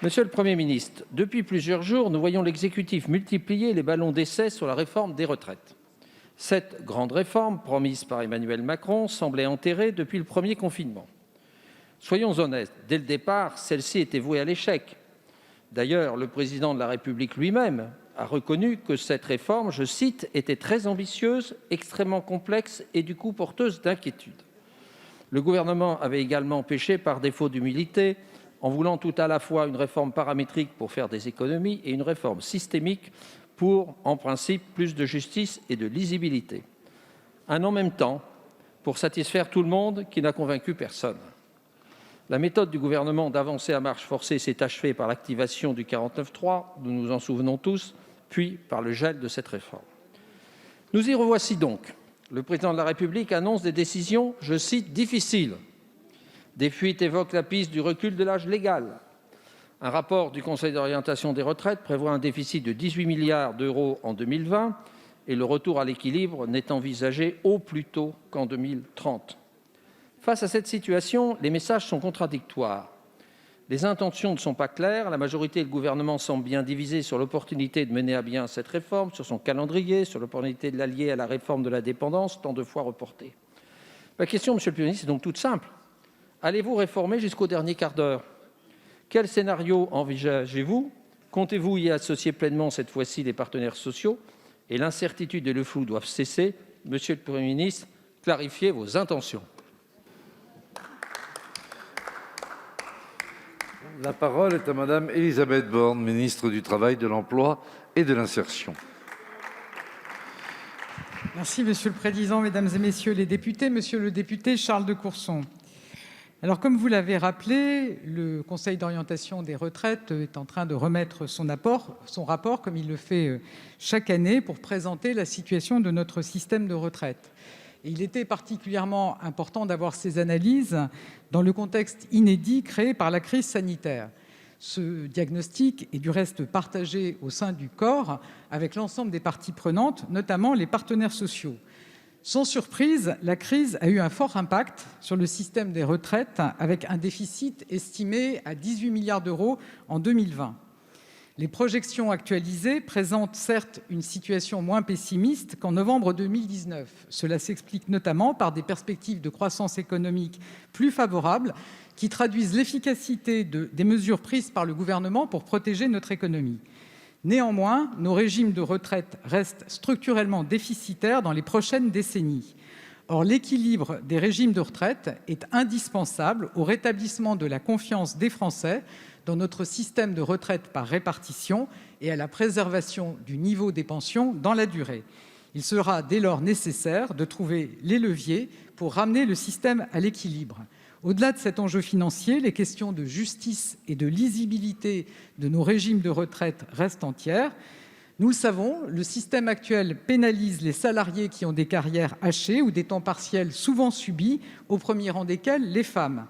Monsieur le Premier ministre, depuis plusieurs jours, nous voyons l'exécutif multiplier les ballons d'essai sur la réforme des retraites. Cette grande réforme, promise par Emmanuel Macron, semblait enterrée depuis le premier confinement. Soyons honnêtes, dès le départ, celle-ci était vouée à l'échec. D'ailleurs, le président de la République lui-même a reconnu que cette réforme, je cite, était très ambitieuse, extrêmement complexe et du coup porteuse d'inquiétudes. Le gouvernement avait également péché par défaut d'humilité en voulant tout à la fois une réforme paramétrique pour faire des économies et une réforme systémique pour, en principe, plus de justice et de lisibilité. Un en même temps pour satisfaire tout le monde qui n'a convaincu personne. La méthode du gouvernement d'avancer à marche forcée s'est achevée par l'activation du 49.3, nous nous en souvenons tous, puis par le gel de cette réforme. Nous y revoici donc. Le président de la République annonce des décisions, je cite, « difficiles ». Des fuites évoquent la piste du recul de l'âge légal. Un rapport du Conseil d'orientation des retraites prévoit un déficit de 18 milliards d'euros en 2020 et le retour à l'équilibre n'est envisagé au plus tôt qu'en 2030. Face à cette situation, les messages sont contradictoires. Les intentions ne sont pas claires. La majorité et le gouvernement semblent bien divisés sur l'opportunité de mener à bien cette réforme, sur son calendrier, sur l'opportunité de l'allier à la réforme de la dépendance, tant de fois reportée. Ma question, monsieur le Premier ministre, est donc toute simple. Allez-vous réformer jusqu'au dernier quart d'heure ? Quel scénario envisagez-vous ? Comptez-vous y associer pleinement cette fois-ci les partenaires sociaux ? Et l'incertitude et le flou doivent cesser. Monsieur le Premier ministre, clarifiez vos intentions. La parole est à Madame Elisabeth Borne, ministre du Travail, de l'Emploi et de l'Insertion. Merci, Monsieur le Président, Mesdames et Messieurs les députés. Monsieur le député Charles de Courson, alors comme vous l'avez rappelé, le Conseil d'orientation des retraites est en train de remettre son rapport, comme il le fait chaque année, pour présenter la situation de notre système de retraite. Et il était particulièrement important d'avoir ces analyses dans le contexte inédit créé par la crise sanitaire. Ce diagnostic est du reste partagé au sein du corps avec l'ensemble des parties prenantes, notamment les partenaires sociaux. Sans surprise, la crise a eu un fort impact sur le système des retraites, avec un déficit estimé à 18 milliards d'euros en 2020. Les projections actualisées présentent certes une situation moins pessimiste qu'en novembre 2019. Cela s'explique notamment par des perspectives de croissance économique plus favorables qui traduisent l'efficacité des mesures prises par le gouvernement pour protéger notre économie. Néanmoins, nos régimes de retraite restent structurellement déficitaires dans les prochaines décennies. Or, l'équilibre des régimes de retraite est indispensable au rétablissement de la confiance des Français dans notre système de retraite par répartition et à la préservation du niveau des pensions dans la durée. Il sera dès lors nécessaire de trouver les leviers pour ramener le système à l'équilibre. Au-delà de cet enjeu financier, les questions de justice et de lisibilité de nos régimes de retraite restent entières. Nous le savons, le système actuel pénalise les salariés qui ont des carrières hachées ou des temps partiels souvent subis, au premier rang desquels les femmes.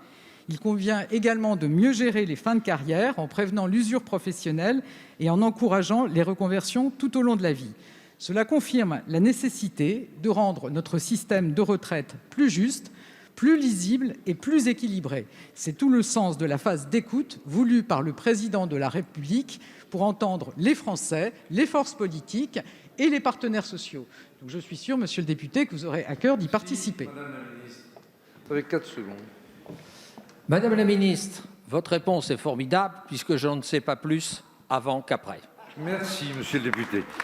Il convient également de mieux gérer les fins de carrière en prévenant l'usure professionnelle et en encourageant les reconversions tout au long de la vie. Cela confirme la nécessité de rendre notre système de retraite plus juste, plus lisible et plus équilibré. C'est tout le sens de la phase d'écoute voulue par le Président de la République pour entendre les Français, les forces politiques et les partenaires sociaux. Donc je suis sûr, monsieur le député, que vous aurez à cœur d'y participer. Madame la ministre, avec 4 secondes. Madame la ministre, votre réponse est formidable puisque je ne sais pas plus avant qu'après. Merci, monsieur le député.